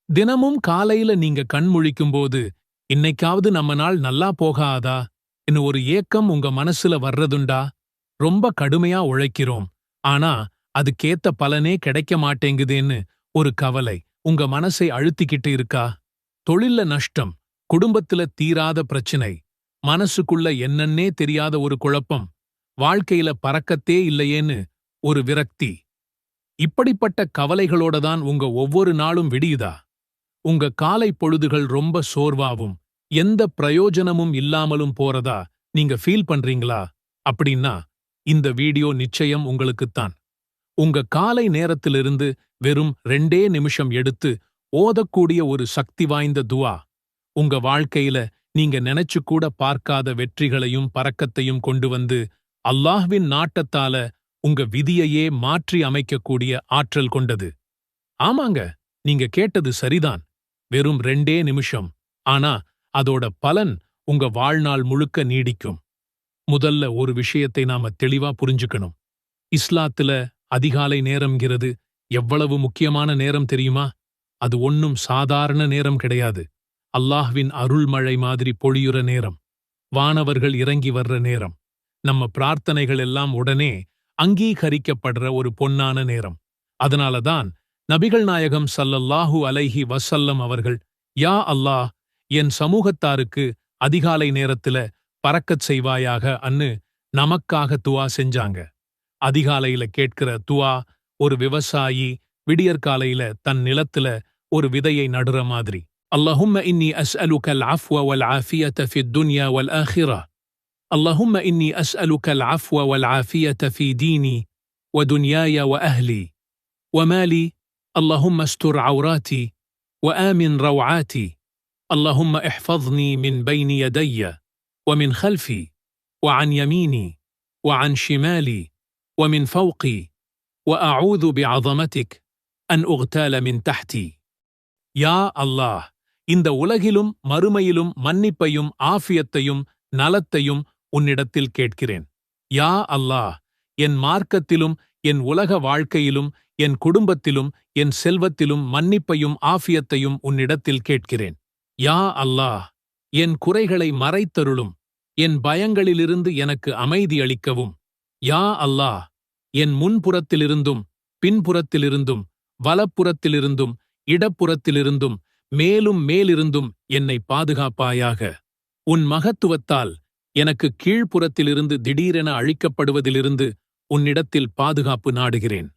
தினமும் காலையில நீங்க கண் முழிக்கும்போது, இன்னைக்காவது நம்ம நாள் நல்லா போகாதா? இன்னும் ஒரு ஏக்கம் உங்க மனசுல வர்றதுண்டா? ரொம்ப கடுமையா உழைக்கிறோம். ஆனா, அதுக்கேத்த பலனே கிடைக்க மாட்டேங்குதேன்னு ஒரு கவலை உங்க மனசை அழுத்திக்கிட்டு இருக்கா? தொழில்ல நஷ்டம், குடும்பத்துல தீராத பிரச்சனை, மனசுக்குள்ள என்னன்னே தெரியாத ஒரு குழப்பம், வாழ்க்கையில பறக்கத்தே இல்லையேன்னு ஒரு விரக்தி. இப்படிப்பட்ட கவலைகளோட தான் உங்க ஒவ்வொரு நாளும் விடியுதா? உங்க காலை பொழுதுகள் ரொம்ப சோர்வாவும் எந்த பிரயோஜனமும் இல்லாமலும் போறதா நீங்க ஃபீல் பண்றீங்களா? அப்படின்னா இந்த வீடியோ நிச்சயம் உங்களுக்குத்தான். உங்க காலை நேரத்திலிருந்து வெறும் 2 நிமிஷம் எடுத்து ஓதக்கூடிய ஒரு சக்தி வாய்ந்த துவா உங்க வாழ்க்கையில நீங்க நினைச்சு கூட பார்க்காத வெற்றிகளையும் பறக்கத்தையும் கொண்டு வந்து அல்லாஹ்வின் நாட்டத்தால உங்க விதியையே மாற்றி அமைக்கக்கூடிய ஆற்றல் கொண்டது. ஆமாங்க, நீங்க கேட்டது சரிதான். வெறும் 2 நிமிஷம். ஆனா அதோட பலன் உங்க வாழ்நாள் முழுக்க நீடிக்கும். முதல்ல ஒரு விஷயத்தை நாம தெளிவா புரிஞ்சுக்கணும். இஸ்லாத்துல அதிகாலை நேரம்ங்கிறது எவ்வளவு முக்கியமான நேரம் தெரியுமா? அது ஒண்ணும் சாதாரண நேரம் கிடையாது. அல்லாஹ்வின் அருள்மழை மாதிரி பொழியுற நேரம். வானவர்கள் இறங்கி வர்ற நேரம். நம்ம பிரார்த்தனைகள் எல்லாம் உடனே அங்கீகரிக்கப்படுற ஒரு பொன்னான நேரம். அதனாலதான் நபிகள் நாயகம் ஸல்லல்லாஹு அலைஹி வஸல்லம் அவர்கள், யா அல்லாஹ், என் சமூகத்தாருக்கு அதிகாலை நேரத்துல பரக்கத் செய்வாயாக அன்னு நமக்காக துஆ செஞ்சாங்க. அதிகாலையில கேட்கிற துஆ ஒரு விவசாயி விடியற்காலையில தன் நிலத்துல ஒரு விதையை நடுற மாதிரி. اللهم إني أسألك العفو والعافية في الدنيا والآخرة. اللهم إني أسألك العفو والعافية في ديني ودنياي وأهلي ومالي. اللهم استر عوراتي وآمن روعاتي. اللهم احفظني من بين يدي ومن خلفي وعن يميني وعن شمالي ومن فوقي وأعوذ بعظمتك أن أغتال من تحتي. யா அல்லாஹ், இந்த உலகிலும் மறுமையிலும் மன்னிப்பையும் ஆஃபியத்தையும் நலத்தையும் உன்னிடத்தில் கேட்கிறேன். யா அல்லாஹ், என் மார்க்கத்திலும் என் உலக வாழ்க்கையிலும் என் குடும்பத்திலும் என் செல்வத்திலும் மன்னிப்பையும் ஆஃபியத்தையும் உன்னிடத்தில் கேட்கிறேன். யா அல்லாஹ், என் குறைகளை மறைத்தருளும். என் பயங்களிலிருந்து எனக்கு அமைதி அளிக்கவும். யா அல்லாஹ், என் முன்புறத்திலிருந்தும் பின்புறத்திலிருந்தும் வலப்புறத்திலிருந்தும் இடப்புறத்திலிருந்தும் மேலும் மேலிருந்தும் என்னை பாதுகாப்பாயாக. உன் மகத்துவத்தால் எனக்கு கீழ்ப்புறத்திலிருந்து திடீரென அழிக்கப்படுவதிலிருந்து உன்னிடத்தில் பாதுகாப்பு நாடுகிறேன்.